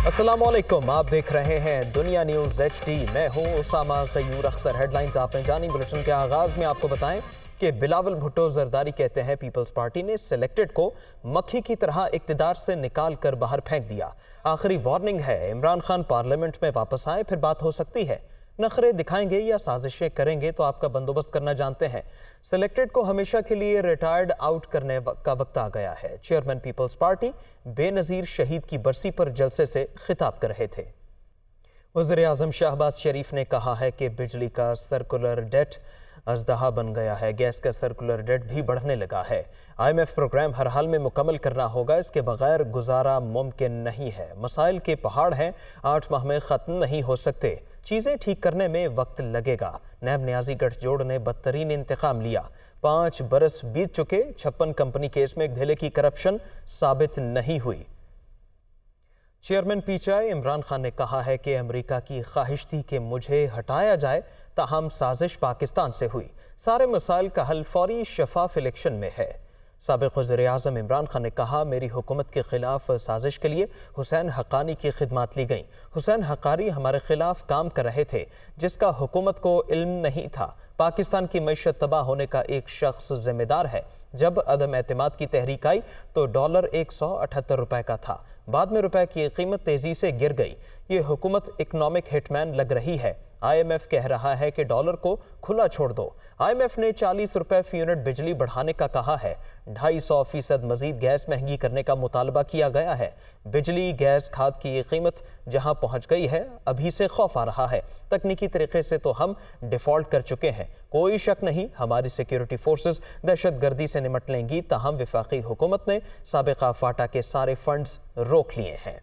अस्सलामुअलैकुम, आप देख रहे हैं दुनिया न्यूज़ HD। मैं हूं उसामा गयूर अख्तर। हेडलाइंस आपने जानी। बुलेटिन के आगाज में आपको बताएं कि बिलावल भुट्टो जरदारी कहते हैं पीपल्स पार्टी ने सिलेक्टेड को मक्खी की तरह इक्तिदार से निकाल कर बाहर फेंक दिया। आखिरी वार्निंग है, इमरान खान पार्लियामेंट में वापस आए फिर बात हो सकती है। नखरे दिखाएंगे या साजिशें करेंगे तो आपका बंदोबस्त करना जानते हैं। सिलेक्टेड को हमेशा के लिए रिटायर्ड आउट करने का वक्त आ गया है। चेयरमैन पीपल्स पार्टी बेनजीर शहीद की बरसी पर जलसे से खिताब कर रहे थे। वज़ीर-ए-आज़म शहबाज शरीफ ने कहा है कि बिजली का सर्कुलर डेट अजदहा बन गया है, गैस का सर्कुलर डेट भी बढ़ने लगा है। IMF प्रोग्राम हर हाल में मुकम्मल करना होगा, इसके बगैर गुजारा मुमकिन नहीं है। मसाइल के पहाड़ हैं, 8 माह में ख़त्म नहीं हो सकते। चीज़ें ठीक करने में वक्त लगेगा। नैब न्याजी गठजोड़ ने बदतरीन इंतकाम लिया। 5 बरस बीत चुके, 56 कंपनी केस में धेले की करप्शन साबित नहीं हुई। चेयरमैन PTI इमरान खान ने कहा है कि अमेरिका की ख्वाहिश थी कि मुझे हटाया जाए, ताहम साजिश पाकिस्तान से हुई। सारे मसाइल का हल फौरी शफाफ इलेक्शन में है। साबिक़ वज़ीर-ए-आज़म इमरान खान ने कहा, मेरी हुकूमत के खिलाफ साजिश के लिए हुसैन हक्कानी की खिदमत ली गई। हुसैन हक्कानी हमारे खिलाफ काम कर रहे थे, जिसका हुकूमत को इल्म नहीं था। पाकिस्तान की मईशत तबाह होने का एक शख्स जिम्मेदार है। जब अदम एतमाद की तहरीक आई तो डॉलर 178 रुपए का था, बाद में रुपए की कीमत तेजी से गिर गई। ये हुकूमत इकोनॉमिक हिटमैन लग रही है। IMF कह रहा है कि डॉलर को खुला छोड़ दो। IMF ने 40 रुपए फी यूनिट बिजली बढ़ाने का कहा है। 250% मजीद गैस महंगी करने का मुतालबा किया गया है। बिजली, गैस, खाद की ये कीमत जहां पहुंच गई है, अभी से खौफ आ रहा है। तकनीकी तरीके से तो हम डिफॉल्ट कर चुके हैं। कोई शक नहीं, हमारी सिक्योरिटी फोर्सेस दहशत गर्दी से निमट लेंगी। ताहम वफाकी हुकूमत ने साबिका फाटा के सारे फंड्स रोक लिए हैं।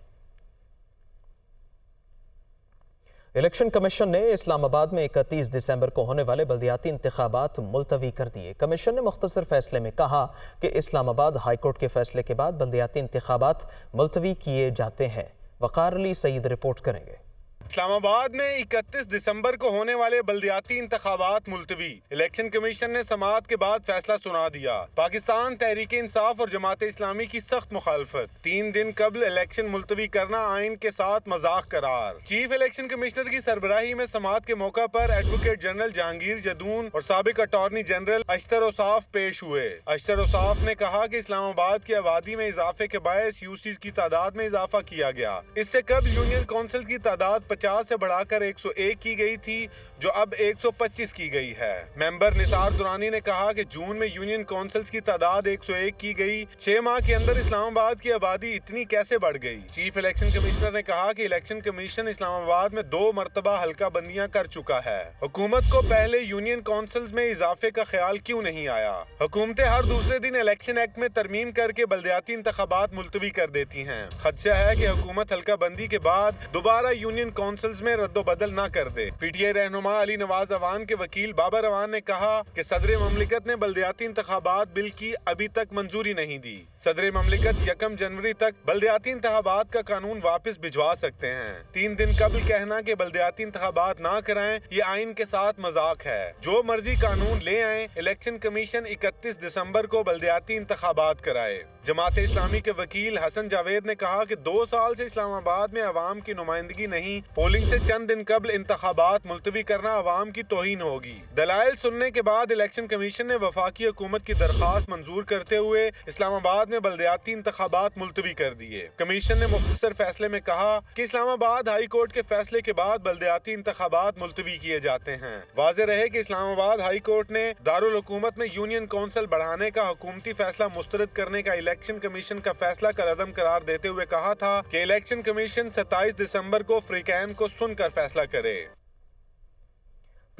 इलेक्शन कमीशन ने इस्लामाबाद में 31 दिसंबर को होने वाले बल्दियाती इंतखाबात मुलतवी कर दिए। कमीशन ने मुख्तसर फैसले में कहा कि इस्लामाबाद हाईकोर्ट के फैसले के बाद बल्दियाती इंतखाबात मुलतवी किए जाते हैं। वकार अली सईद रिपोर्ट करेंगे। इस्लामाबाद में 31 दिसंबर को होने वाले बल्दियाती इंतखाबात मुलतवी। इलेक्शन कमीशन ने समाअत के बाद फैसला सुना दिया। पाकिस्तान तहरीक इंसाफ और जमात इस्लामी की सख्त मुखालफत। 3 दिन कबल इलेक्शन मुलतवी करना आइन के साथ मजाक करार। चीफ इलेक्शन कमिश्नर की सरबराही में समाअत के मौका पर एडवोकेट जनरल जहांगीर जदून और साबिक अटॉर्नी जनरल अशतर औसाफ पेश हुए। अशतर औसाफ ने कहा कि इस्लामाबाद की आबादी में इजाफे के बायस यूसीज की तादाद में इजाफा किया गया। इससे कबल यूनियन काउंसिल की तादाद 50 से बढ़ाकर 101 की गई थी, जो अब 125 की गई है। मेंबर निसार दुरानी ने कहा कि जून में यूनियन काउंसिल्स की तादाद 101 की गई। 6 माह के अंदर इस्लामाबाद की आबादी इतनी कैसे बढ़ गई। चीफ इलेक्शन कमिश्नर ने कहा कि इलेक्शन कमीशन इस्लामाबाद में 2 मरतबा हल्का बंदियां कर चुका है। हुकूमत को पहले यूनियन काउंसिल्स में इजाफे का ख्याल क्यों नहीं आया। हुकूमतें हर दूसरे दिन इलेक्शन एक्ट में तरमीम करके बल्दियाती इंतखाबात मुलतवी कर देती हैं। खदशा है कि हुकूमत हल्का बंदी के बाद दोबारा यूनियन काउंसिल्स में रद्दोबदल न कर दे। PTI रहनुमा अली नवाज अवान के वकील बाबर अवान ने कहा कि सदर ममलिकत ने बल्दियाती इंतखाबात बिल की अभी तक मंजूरी नहीं दी। सदर ममलिकत 1 जनवरी तक बल्दियाती इंतखाबात का कानून वापस भिजवा सकते हैं। 3 दिन कबल कहना कि बल्दियाती इंतखाबात ना कराएं, ये आइन के साथ मजाक है। जो मर्जी कानून ले आए, इलेक्शन कमीशन 31 दिसंबर को बल्दियाती इंतखाबात कराए। जमात इस्लामी के वकील हसन जावेद ने कहा कि 2 साल से इस्लामाबाद में अवाम की नुमाइंदगी नहीं, पोलिंग से चंद दिन कबल इंतखाबात मुलतवी करना अवाम की तौहीन होगी। दलाइल सुनने के बाद इलेक्शन कमीशन ने वफाकी हुकूमत की दरखास्त मंजूर करते हुए इस्लामाबाद में बल्दियाती इंतखाबात मुलतवी कर दिए। कमीशन ने मुख्तसर फैसले में कहा कि इस्लामाबाद हाई कोर्ट के फैसले के बाद बल्दियाती इंतखाबात मुलतवी किए जाते हैं। वाज़ेह रहे कि इस्लामाबाद हाई कोर्ट ने दारुल हुकूमत में यूनियन काउंसिल बढ़ाने का हुकूमती फैसला मुस्तरद करने का इलेक्शन कमीशन का फैसला कलअदम करार देते हुए कहा था कि इलेक्शन कमीशन 27 दिसंबर को फ्रीकैन को सुनकर फैसला करे।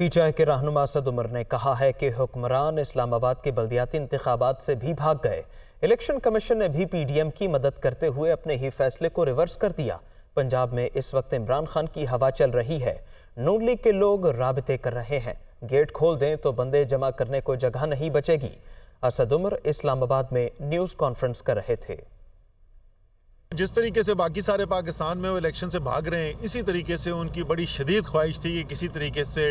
PTI के रहनुमा असद उमर ने कहा है कि हुक्मरान इस्लामाबाद के बल्दियाती इंतखाबात से भी भाग गए। इलेक्शन कमीशन ने भी PDM की मदद करते हुए अपने ही फैसले को रिवर्स कर दिया। पंजाब में इस वक्त इमरान खान की हवा चल रही है। नून लीग के लोग राबते कर रहे हैं। गेट खोल दें तो बंदे जमा करने को जगह नहीं बचेगी। असद उमर इस्लामाबाद में न्यूज़ कॉन्फ्रेंस कर रहे थे। जिस तरीके से बाकी सारे पाकिस्तान में वो इलेक्शन से भाग रहे हैं, इसी तरीके से उनकी बड़ी शदीद ख्वाहिश थी कि किसी तरीके से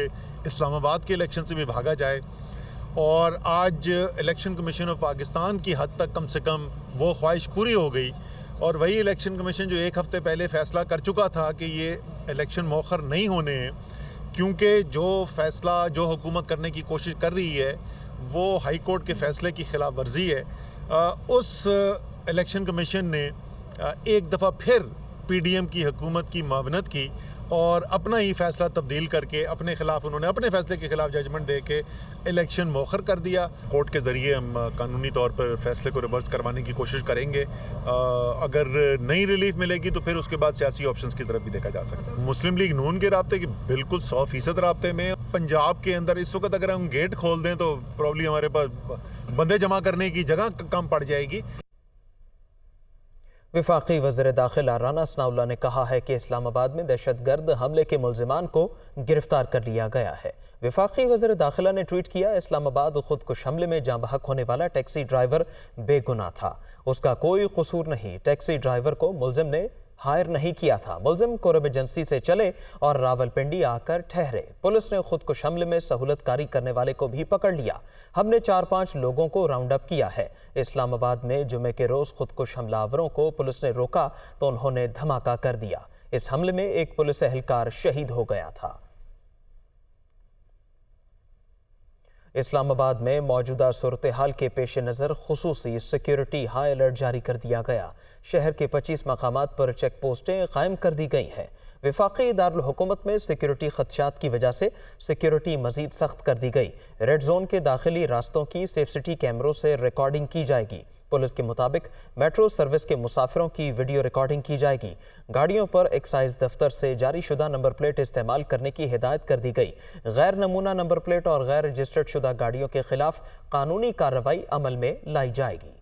इस्लामाबाद के इलेक्शन से भी भागा जाए। और आज इलेक्शन कमीशन ऑफ पाकिस्तान की हद तक कम से कम वो ख्वाहिश पूरी हो गई और वही इलेक्शन कमीशन जो एक हफ्ते पहले फैसला कर चुका था कि ये इलेक्शन मौखर नहीं होने हैं, क्योंकि जो फैसला जो हुकूमत करने की कोशिश कर रही है वो हाई कोर्ट के फैसले की खिलाफ वर्जी है। उस इलेक्शन कमीशन ने एक दफ़ा फिर PDM की हुकूमत की मावनत की और अपना ही फैसला तब्दील करके अपने खिलाफ उन्होंने अपने फैसले के खिलाफ जजमेंट दे के इलेक्शन मौखर कर दिया। कोर्ट के ज़रिए हम कानूनी तौर पर फैसले को रिवर्स करवाने की कोशिश करेंगे। अगर नई रिलीफ मिलेगी तो फिर उसके बाद सियासी ऑप्शंस की तरफ भी देखा जा सकता है। मुस्लिम लीग नून के राब्ते की बिल्कुल 100% राब्ते में। पंजाब के अंदर इस वक्त अगर हम गेट खोल दें तो प्रॉब्ली हमारे पास बंदे जमा करने की जगह कम पड़ जाएगी। वफाकी वज़ीर दाखिला राना सनाउल्लाह ने कहा है कि इस्लामाबाद में दहशतगर्द हमले के मुल्ज़िमान को गिरफ्तार कर लिया गया है। वफाकी वज़ीर दाखिला ने ट्वीट किया, इस्लामाबाद खुदकुश हमले में जाँ बहक होने वाला टैक्सी ड्राइवर बेगुनाह था, उसका कोई कसूर नहीं। टैक्सी ड्राइवर को मुल्ज़िम ने हायर नहीं किया था। मुल्ज़िम कोरब एजेंसी से चले और रावलपिंडी आकर ठहरे। पुलिस ने खुदकुश हमले में सहूलतकारी करने वाले को भी पकड़ लिया। हमने 4-5 लोगों को राउंड अप किया है। इस्लामाबाद में जुमे के रोज़ खुदकुश हमलावरों को पुलिस ने रोका तो उन्होंने धमाका कर दिया। इस हमले में एक पुलिस एहलकार शहीद हो गया था। इस्लामाबाद में मौजूदा सूरत हाल के पेश नज़र खुसूसी सिक्योरिटी हाई अलर्ट जारी कर दिया गया। शहर के 25 मकामात पर चेक पोस्टें कायम कर दी गई हैं। वफाकी दारुल हुकूमत में सिक्योरिटी खदशात की वजह से सिक्योरिटी मजीद सख्त कर दी गई। रेड जोन के दाखिली रास्तों की सेफ सिटी कैमरों से रिकॉर्डिंग की जाएगी। पुलिस के मुताबिक मेट्रो सर्विस के मुसाफिरों की वीडियो रिकॉर्डिंग की जाएगी। गाड़ियों पर एक्साइज दफ्तर से जारी शुदा नंबर प्लेट इस्तेमाल करने की हिदायत कर दी गई। गैर नमूना नंबर प्लेट और गैर रजिस्टर्ड शुदा गाड़ियों के खिलाफ कानूनी कार्रवाई अमल में लाई जाएगी।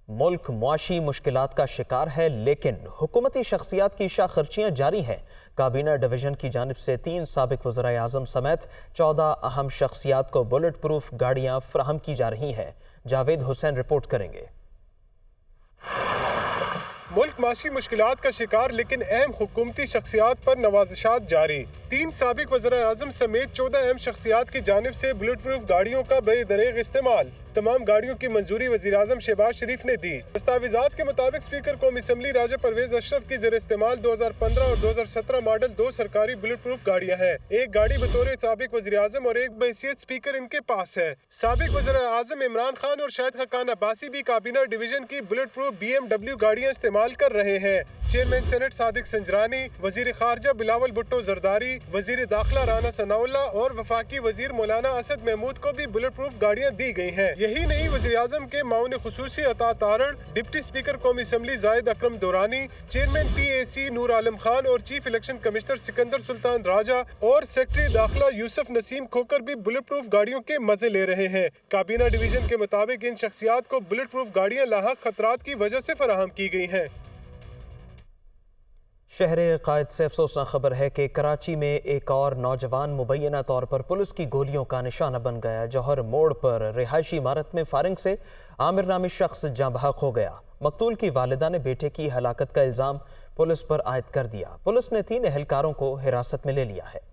मुल्क मुआशी मुश्किलात का शिकार है, लेकिन हुकूमती शख्सियात की शाखर्चियाँ जारी हैं। काबीना डिवीजन की जानिब से 3 साबिक वज़ीर आज़म समेत 14 अहम शख्सियात को बुलेट प्रूफ गाड़ियाँ फराहम की जा रही हैं। जावेद हुसैन रिपोर्ट करेंगे। मुल्क माशी मुश्किलात का शिकार, लेकिन अहम हुकूमती शख्सियात पर नवाजिशात जारी। 3 साबिक वज़ीर आज़म समेत 14 अहम शख्सियात की जानिब से बुलेट प्रूफ गाड़ियों का बेदरेग इस्तेमाल। तमाम गाड़ियों की मंजूरी वज़ीर आज़म शहबाज शरीफ ने दी। दस्तावेज़ात के मुताबिक स्पीकर कौमी असम्बली राजा परवेज अशरफ की ज़ेर इस्तेमाल 2015 और 2017 मॉडल 2 सरकारी बुलेट प्रूफ गाड़ियाँ हैं। एक गाड़ी बतौर साबिक वज़ीर आज़म और एक बहैसियत स्पीकर इनके पास है। साबिक वज़ीर आज़म इमरान खान और शाहिद खकान अब्बासी भी काबीना डिवीजन की बुलेट प्रूफ BMW गाड़ियाँ इस्तेमाल कर रहे हैं। चेयरमैन सेनेट सादिक संजरानी, वजीर खारजा बिलावल भुट्टो जरदारी, वजीर दाखिला राना सनाउल्लाह और वफाकी वजीर मौलाना असद महमूद को भी बुलेट प्रूफ गाड़ियाँ दी गई हैं। यही नहीं, वज़ीर आज़म के माउन खुसूसी अता तारड़, डिप्टी स्पीकर कौमी असम्बली जाहिद अकरम दुरानी, चेयरमैन PAC नूर आलम खान और chief election commissioner Sikandar Sultan Raja और सेक्रेटरी दाखिला यूसुफ नसीम खोकर भी बुलेट प्रूफ गाड़ियों के मजे ले रहे हैं। काबीना डिवीजन के मुताबिक इन शख्सियात को बुलेट प्रूफ गाड़ियाँ लाहक खतरात की वजह से फराहम की गई हैं। शहर कायद से अफसोसनाक खबर है कि कराची में एक और नौजवान मुबैना तौर पर पुलिस की गोलियों का निशाना बन गया। जौहर मोड़ पर रिहायशी इमारत में फायरिंग से आमिर नामी शख्स जाँ बहक हो गया। मकतूल की वालिदा ने बेटे की हलाकत का इल्ज़ाम पुलिस पर आयद कर दिया। पुलिस ने 3 एहलकारों को हिरासत में ले लिया है।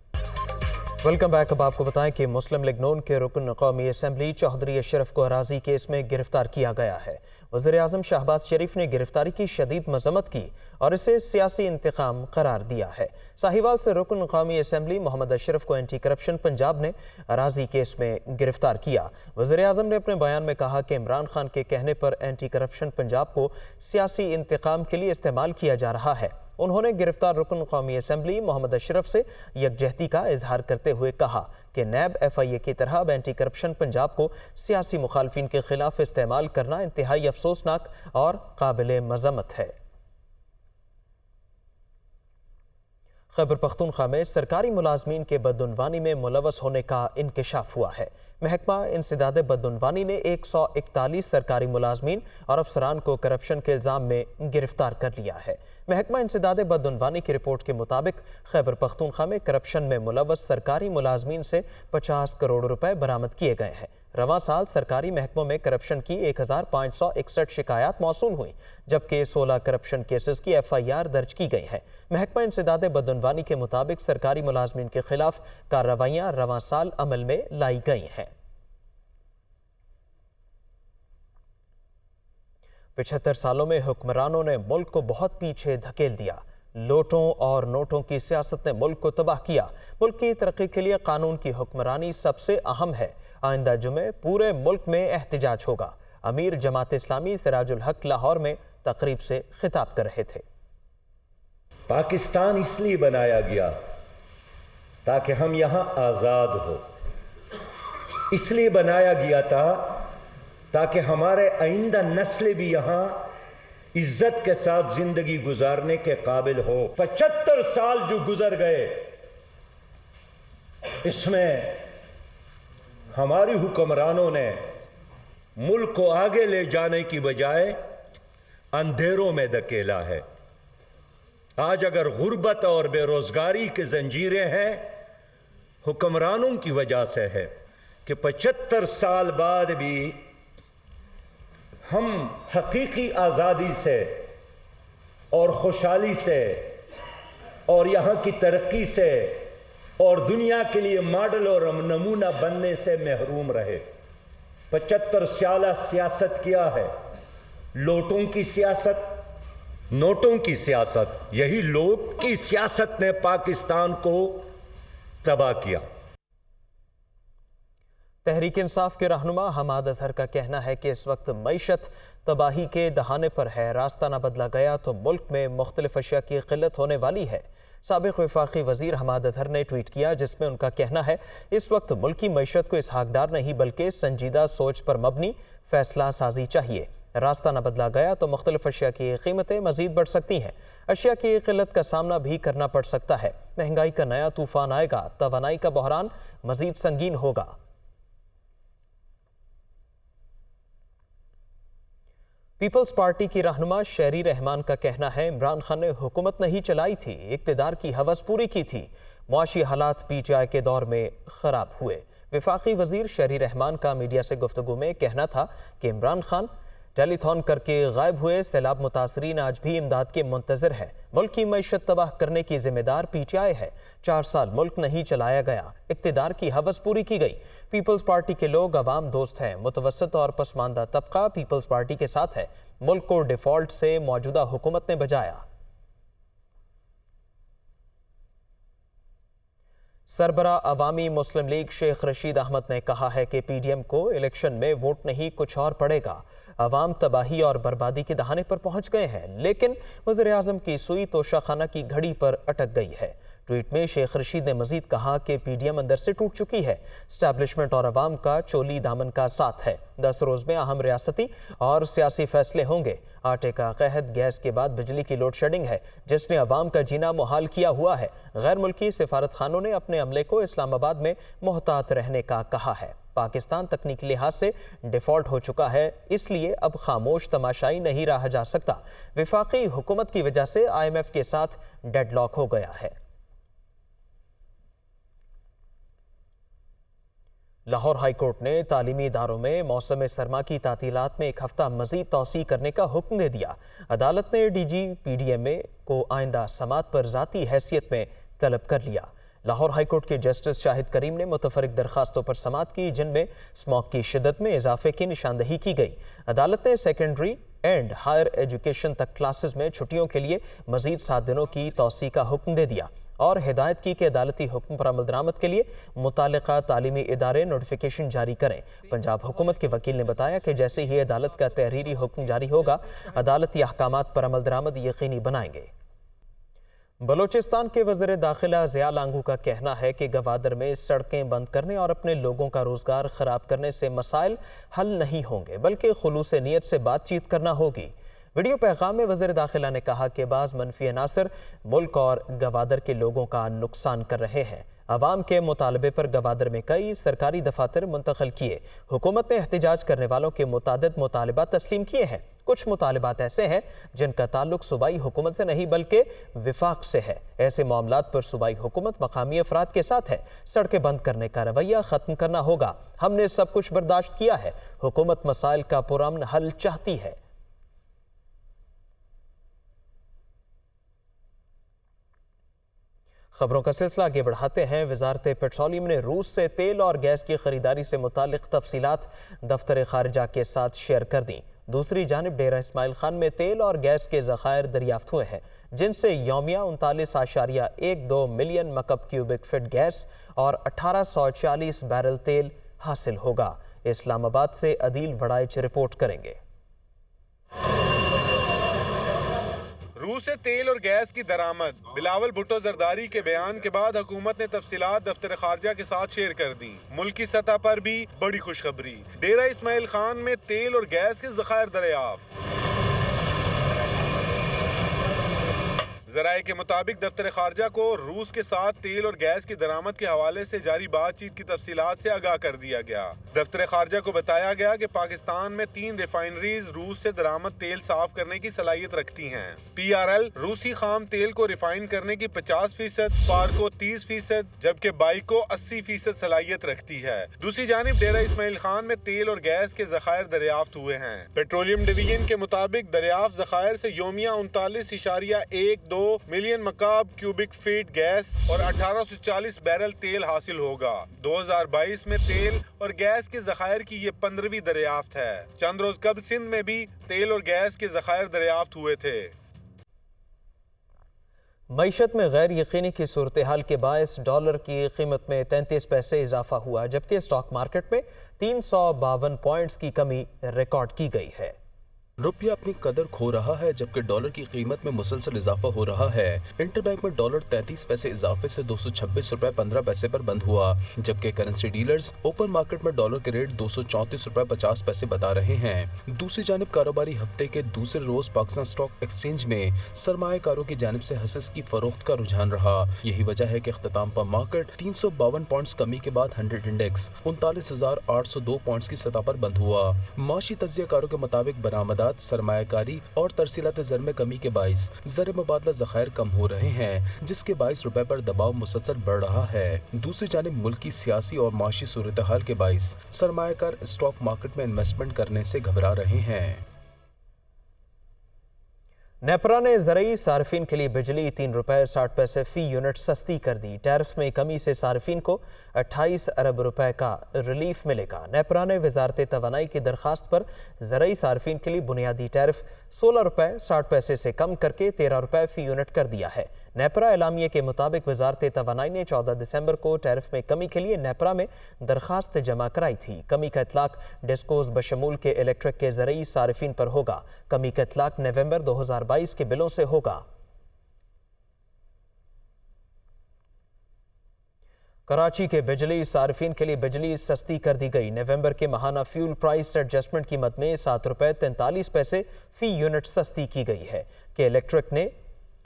Welcome back. अब आपको बताएं कि मुस्लिम लीग नून के रुकन कौमी असम्बली चौधरी अशरफ को अराजी केस में गिरफ्तार किया गया है। वज़ीर आज़म शहबाज शरीफ ने गिरफ्तारी की शदीद मजम्मत की और इसे सियासी इंतकाम करार दिया है। साहिवाल से रुकन कौमी असम्बली मोहम्मद अशरफ को एंटी करप्शन पंजाब ने अराजी केस में गिरफ्तार किया। वज़ीर आज़म ने अपने बयान में कहा कि इमरान खान के कहने पर एंटी करप्शन पंजाब को सियासी इंतकाम के लिए इस्तेमाल किया जा रहा है। उन्होंने गिरफ्तार रुकन कौमी असम्बली मोहम्मद अशरफ से यकजहती का इजहार करते हुए कहा कि नैब FIA की तरह अब एंटी करप्शन पंजाब को सियासी मुखालफिन के खिलाफ इस्तेमाल करना इंतहाई अफसोसनाक और काबिल मजम्मत है। खैबर पख्तूनख्वा में सरकारी मुलाजमीन के बदउनवानी में मुलवस होने का इंकशाफ हुआ है। महकमा इंसदाद बदउनवानी ने 141 सरकारी मुलाजमीन और अफसरान को करप्शन के इल्ज़ाम में गिरफ्तार कर लिया है। महकमा इंसदाद बदउनवानी की रिपोर्ट के मुताबिक खैबर पख्तूनख्वा में करप्शन में मुलवस सरकारी मुलाजमीन से 50 करोड़ रुपए बरामद किए गए हैं। रवां साल सरकारी महकमों में करप्शन की 1561 शिकायत मौसूल हुई, जबकि 16 करप्शन केसेस की FIR दर्ज की गई है। महकमा इंसदाद बदउनवानी के मुताबिक सरकारी मुलाजमीन के खिलाफ कार्रवाइयाँ रवां साल अमल में लाई गई हैं। 75 सालों में हुक्मरानों ने मुल्क को बहुत पीछे धकेल दिया। लोटों और नोटों की सियासत ने मुल्क को तबाह किया। मुल्क की तरक्की के लिए कानून की हुक्मरानी सबसे अहम है। आइंदा जुमे पूरे मुल्क में एहतजाज होगा। अमीर जमात इस्लामी सिराजुल हक लाहौर में तकरीब से खिताब कर रहे थे। पाकिस्तान इसलिए बनाया गया ताकि हम यहाँ आज़ाद हो, इसलिए बनाया गया था ताकि हमारे आइंदा नस्लें भी यहाँ इज्जत के साथ जिंदगी गुजारने के काबिल हो। 75 साल जो गुजर गए, इसमें हमारी हुक्मरानों ने मुल्क को आगे ले जाने की बजाय अंधेरों में धकेला है। आज अगर गुर्बत और बेरोजगारी की जंजीरें हैं, हुक्मरानों की वजह से है कि 75 साल बाद भी हम हकीकी आज़ादी से और खुशहाली से और यहाँ की तरक्की से और दुनिया के लिए मॉडल और नमूना बनने से महरूम रहे। 75 साल सियासत किया है, लोटों की सियासत, नोटों की सियासत। यही लोट की सियासत ने पाकिस्तान को तबाह किया। तहरीक इंसाफ के रहनुमा हमाद अजहर का कहना है कि इस वक्त मईशत तबाही के दहाने पर है। रास्ता न बदला गया तो मुल्क में मुख्तलिफ अशिया की किल्लत होने वाली है। साबिक वफाकी वजीर हमाद अजहर ने ट्वीट किया, जिसमें उनका कहना है इस वक्त मुल्क की मईशत को इसहाकदार नहीं बल्कि संजीदा सोच पर मबनी फैसला साजी चाहिए। रास्ता न बदला गया तो मुख्तलिफ अशिया की कीमतें मजीद बढ़ सकती हैं। अशिया की किल्लत का सामना भी करना पड़ सकता है। महंगाई का नया तूफान आएगा, तवानाई का बहरान मजीद संगीन होगा। पीपल्स पार्टी की रहनुमा शेरी रहमान का कहना है इमरान खान ने हुकूमत नहीं चलाई थी, इक्तिदार की हवस पूरी की थी। मुआशी हालात PTI के दौर में खराब हुए। वफाकी वजीर शेरी रहमान का मीडिया से गुफ्तगू में कहना था कि इमरान खान टेलीथॉन करके गायब हुए। सैलाब मुतासरीन आज भी इमदाद के मुंतजर है। मुल्क की मईशत तबाह करने की जिम्मेदार PTI है। 4 साल मुल्क नहीं चलाया गया, इक्तिदार की हवस पूरी की गई। पीपल्स पार्टी के लोग अवाम दोस्त हैं। मुतवसत और पसमानदा तबका पीपल्स पार्टी के साथ है। मुल्क को डिफॉल्ट से मौजूदा हुकूमत ने बचाया। सरबरा अवामी मुस्लिम लीग शेख रशीद अहमद ने कहा है कि PDM को इलेक्शन में वोट नहीं कुछ और पड़ेगा। अवाम तबाही और बर्बादी के दहाने पर पहुंच गए हैं, लेकिन वज़ीर आज़म की सुई तोशाखाना की घड़ी पर अटक गई है। ट्वीट में शेख रशीद ने मजीद कहा कि PDM अंदर से टूट चुकी है। स्टैब्लिशमेंट और अवाम का चोली दामन का साथ है। 10 रोज में अहम रियासती और सियासी फैसले होंगे। आटे का कहत, गैस के बाद बिजली की लोड शेडिंग है जिसने अवाम का जीना मुहाल किया हुआ है। गैर मुल्की सिफारत खानों ने अपने अमले को इस्लामाबाद में मोहतात रहने का कहा है। पाकिस्तान तकनीकी लिहाज से डिफॉल्ट हो चुका है, इसलिए अब खामोश तमाशाई नहीं रहा जा सकता। वफाकी हुकूमत की वजह से IMF के साथ डेडलॉक हो गया है। लाहौर हाई कोर्ट ने तालीमी इदारों में मौसम सरमा की तातीलात में 1 हफ्ता मजीद तौसी करने का हुक्म दे दिया। अदालत ने DG PDMA को आइंदा समात पर ज़ाती हैसियत में तलब कर लिया। लाहौर हाई कोर्ट के जस्टिस शाहिद करीम ने मुतफरिक दरखास्तों पर समात की, जिनमें स्मॉग की शिद्दत में इजाफे की निशानदही की गई। अदालत ने सेकेंडरी एंड हायर एजुकेशन तक क्लासेस में छुट्टियों के लिए मजीद 7 दिनों की तौसी का हुक्म दे दिया और हिदायत की कि अदालती हुक्म पर अमल दरामद के लिए मुतालिका तालीमी इदारे नोटिफिकेशन जारी करें। पंजाब हुकूमत के वकील ने बताया कि जैसे ही अदालत का तहरीरी हुक्म जारी होगा, अदालती अहकामात पर अमल दरामद यकीनी बनाएंगे। बलोचिस्तान के वज़ीर दाखिला ज़िया लांगू का कहना है कि गवादर में सड़कें बंद करने और अपने लोगों का रोजगार खराब करने से मसाइल हल नहीं होंगे, बल्कि खुलूस नियत से बातचीत करना होगी। वीडियो पैगाम में वज़ीर दाखिला ने कहा कि बाज़ मनफी अनासर मुल्क और गवादर के लोगों का नुकसान कर रहे हैं। अवाम के मुतालबे पर गवादर में कई सरकारी दफातर मुंतकिल किए। हुकूमत ने एहतजाज करने वालों के मुतादिद मुतालबात तस्लीम किए हैं। कुछ मुतालबात ऐसे हैं जिनका ताल्लुक सूबाई हुकूमत से नहीं बल्कि विफाक से है। ऐसे मामलात पर सूबाई हुकूमत मकामी अफराद के साथ है। सड़कें बंद करने का रवैया ख़त्म करना होगा। हमने सब कुछ बर्दाश्त किया है। हुकूमत मसाइल का पुरअमन हल चाहती है। खबरों का सिलसिला आगे बढ़ाते हैं। वजारत पेट्रोलियम ने रूस से तेल और गैस की खरीदारी से मुतालिक तफसीलात दफ्तर खारिजा के साथ शेयर कर दी। दूसरी जानिब डेरा इस्माइल खान में तेल और गैस के ज़खायर दरियाफ्त हुए हैं, जिनसे यौमिया 39.12 मिलियन मकब क्यूबिक फीट गैस और 1840 बैरल तेल हासिल होगा। इस्लामाबाद से अदील वड़ाइच रिपोर्ट करेंगे। रूस से तेल और गैस की दरामद। बिलावल भुट्टो जरदारी के बयान के बाद हुकूमत ने तफसीलात दफ्तर खारजा के साथ शेयर कर दी। मुल्की सतह पर भी बड़ी खुशखबरी, डेरा इस्माइल खान में तेल और गैस के ज़खायर दरियाफ्त। ज़राए के मुताबिक दफ्तर खारजा को रूस के साथ तेल और गैस की दरामद के हवाले से जारी बातचीत की तफसीलात से आगाह कर दिया गया। दफ्तर खारजा को बताया गया कि पाकिस्तान में 3 रिफाइनरीज रूस से दरामद तेल साफ करने की सलाहियत रखती हैं। PRL रूसी खाम तेल को रिफाइन करने की 50%, फार्को 30%, जबकि बाइको 80% सलाहियत रखती है। दूसरी जानिब डेरा इस्माइल खान में तेल और गैस के ज़खायर दरियाफ्त हुए हैं। पेट्रोलियम डिवीजन के मुताबिक दरियाफ्त ज़खायर से यौमिया 39.12 मिलियन मकाब क्यूबिक फीट गैस और 1840 बैरल तेल हासिल होगा। 2022 में तेल और गैस के ज़खायर की ये 15वीं दरियाफ्त है। चंद रोज कबल सिंध में भी तेल और गैस के ज़खायर दरियाफ्त हुए थे। मईशत में गैर यकीनी की सूरत हाल के बायस डॉलर की कीमत में 33 पैसे इजाफा हुआ, जबकि स्टॉक मार्केट में 352 पॉइंट्स की कमी रिकॉर्ड की गई है। रुपया अपनी कदर खो रहा है, जबकि डॉलर की कीमत में मुसलसल इजाफा हो रहा है। इंटरबैंक में डॉलर 33 पैसे इजाफे से 226 रुपए 15 पैसे पर बंद हुआ, जबकि करेंसी डीलर्स ओपन मार्केट में डॉलर के रेट 234 रुपए 50 पैसे बता रहे हैं। दूसरी जानिब कारोबारी हफ्ते के दूसरे रोज पाकिस्तान स्टॉक एक्सचेंज में सरमाएकारों की जानिब से हसस की फरोख्त का रुझान रहा। यही वजह है कि इख्तिताम पर मार्केट 352 पॉइंट्स कमी के बाद 100 इंडेक्स 39,802 पॉइंट्स की सतह पर बंद हुआ। माशी तज्जियाकारों के मुताबिक बरामदात, सरमायाकारी और तरसीलात ज़र में कमी के बाइस ज़र मुबादला ज़खायर कम हो रहे हैं, जिसके बाइस रुपए पर दबाव मुसलसल बढ़ रहा है। दूसरी जानिब मुल्की सियासी और माशी सूरत हाल के बाइस सरमायाकार स्टॉक मार्केट में इन्वेस्टमेंट करने से घबरा रहे हैं। नेपरा ने ज़रई सार्फिन के लिए बिजली 3 रुपए 60 पैसे फ़ी यूनिट सस्ती कर दी। टैरिफ में कमी से सार्फिन को 28 अरब रुपए का रिलीफ मिलेगा। नेपरा ने वजारत तवानाई की दरख्वास्त पर ज़रई सार्फिन के लिए बुनियादी टैरिफ 16 रुपए 60 पैसे से कम करके 13 रुपए फ़ी यूनिट कर दिया है। नेपरा एलामिये के मुताबिक वजारत तवानाई ने 14 दिसंबर को टैरिफ में कमी के लिए नेपरा में दरख्वास्त जमा कराई थी। कमी का इतलाक डिस्कोज बशमूल के इलेक्ट्रिक के ज़रई सार्फिन पर होगा। कमी का इतलाक नवंबर 2022 के बिलों से होगा। कराची के बिजली सार्फिन के लिए बिजली सस्ती कर दी गई। नवंबर के माहाना फ्यूल प्राइस एडजस्टमेंट कीमत में 7 रुपए 43 पैसे फ़ी यूनिट सस्ती की गई है कि इलेक्ट्रिक ने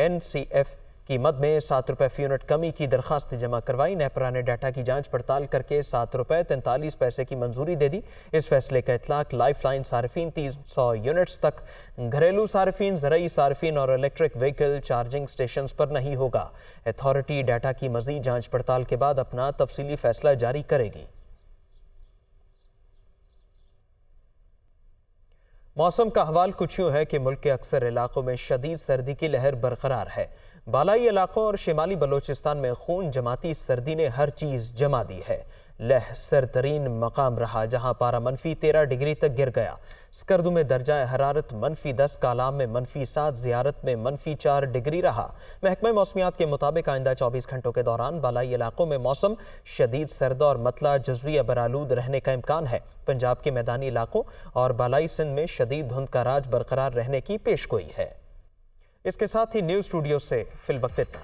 NCF कीमत में 7 रुपए फ़ी यूनिट कमी की दरख्वास्त जमा करवाई। नेपरा ने डाटा की जांच पड़ताल करके 7 रुपए 43 पैसे की मंजूरी दे दी। इस फैसले का इतलाक लाइफ लाइन सार्फिन 300 यूनिट्स तक, घरेलू सार्फिन, ज़रई सार्फिन और इलेक्ट्रिक व्हीकल चार्जिंग स्टेशन पर नहीं होगा। अथॉरिटी डाटा की मज़ीद जांच पड़ताल के बाद अपना तफसीली फैसला जारी करेगी। मौसम का हवाल कुछ यूँ है कि मुल्क के अक्सर इलाकों में शदीद सर्दी की लहर बरकरार है। बालाई इलाकों और शिमाली बलोचिस्तान में खून जमाती सर्दी ने हर चीज़ जमा दी है। लह सरतरीन मकाम रहा जहां पारा -13 डिग्री तक गिर गया। स्कर्दू में दर्जा हरारत -10, कालाम में -7, ज़ियारत में -4 डिग्री रहा। महकमा मौसमियात के मुताबिक आइंदा 24 घंटों के दौरान बालाई इलाकों में मौसम शदीद सर्द और मतला जज़वी अबरालूद रहने का इम्कान है। पंजाब के मैदानी इलाकों और बालाई सिंध में शदीद धुंध का राज बरकरार रहने की पेशगोई है। इसके साथ ही न्यूज़ स्टूडियो से फिल वक्त इतना।